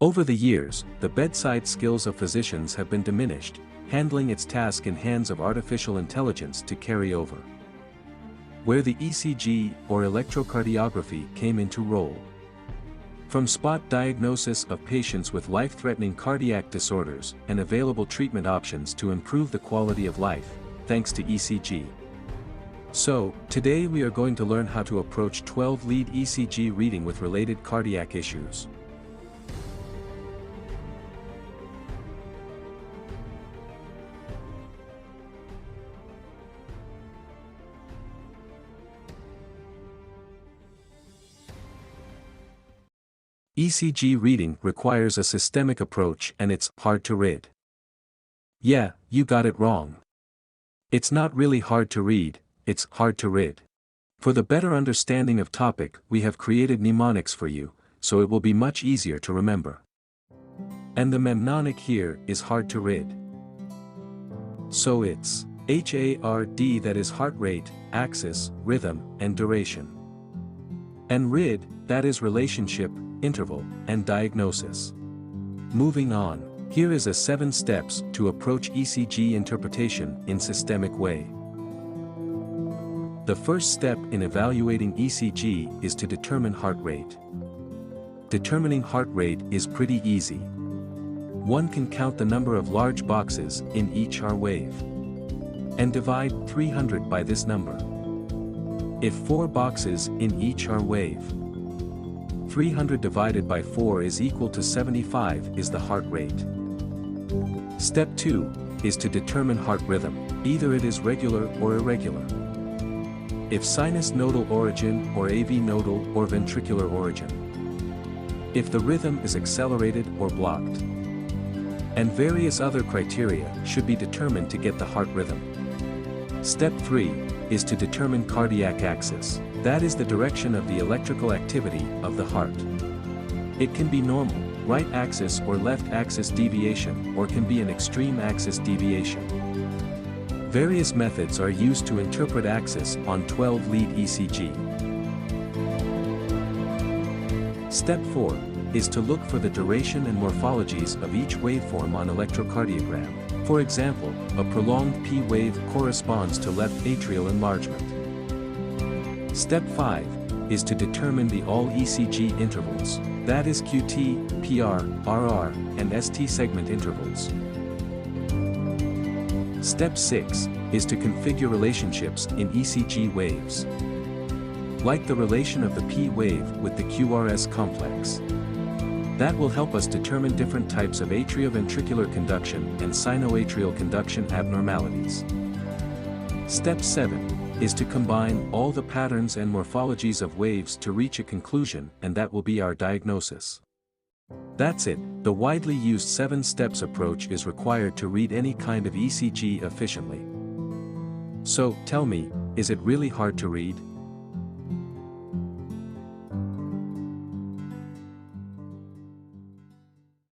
Over the years, the bedside skills of physicians have been diminished, handling its task in hands of artificial intelligence to carry over. Where the ECG or electrocardiography came into role. From spot diagnosis of patients with life-threatening cardiac disorders and available treatment options to improve the quality of life, thanks to ECG. So, today we are going to learn how to approach 12-lead ECG reading with related cardiac issues. ECG reading requires a systemic approach and it's hard to read. Yeah, you got it wrong. It's not really hard to read, it's hard to read. For the better understanding of topic, we have created mnemonics for you, so it will be much easier to remember. And the mnemonic here is hard to read. So it's HARD, that is heart rate, axis, rhythm, and duration. And RID, that is relationship, interval, and diagnosis. Moving on, here is a 7 steps to approach ECG interpretation in systemic way. The first step in evaluating ECG is to determine heart rate. Determining heart rate is pretty easy. One can count the number of large boxes in each R wave and divide 300 by this number. If 4 boxes in each R wave, 300 divided by 4 is equal to 75 is the heart rate. Step 2 is to determine heart rhythm, either it is regular or irregular. If sinus nodal origin or AV nodal or ventricular origin. If the rhythm is accelerated or blocked. And various other criteria should be determined to get the heart rhythm. Step 3 is to determine cardiac axis. That is the direction of the electrical activity of the heart. It can be normal, right axis or left axis deviation, or can be an extreme axis deviation. Various methods are used to interpret axis on 12-lead ECG. Step 4 is to look for the duration and morphologies of each waveform on electrocardiogram. For example, a prolonged P wave corresponds to left atrial enlargement. Step 5 is to determine the all ECG intervals, that is QT, PR, RR, and ST segment intervals. Step 6 is to configure relationships in ECG waves, like the relation of the P wave with the QRS complex. That will help us determine different types of atrioventricular conduction and sinoatrial conduction abnormalities. Step 7 is to combine all the patterns and morphologies of waves to reach a conclusion, and that will be our diagnosis. That's it. The widely used 7 steps approach is required to read any kind of ECG efficiently. So, tell me, is it really hard to read?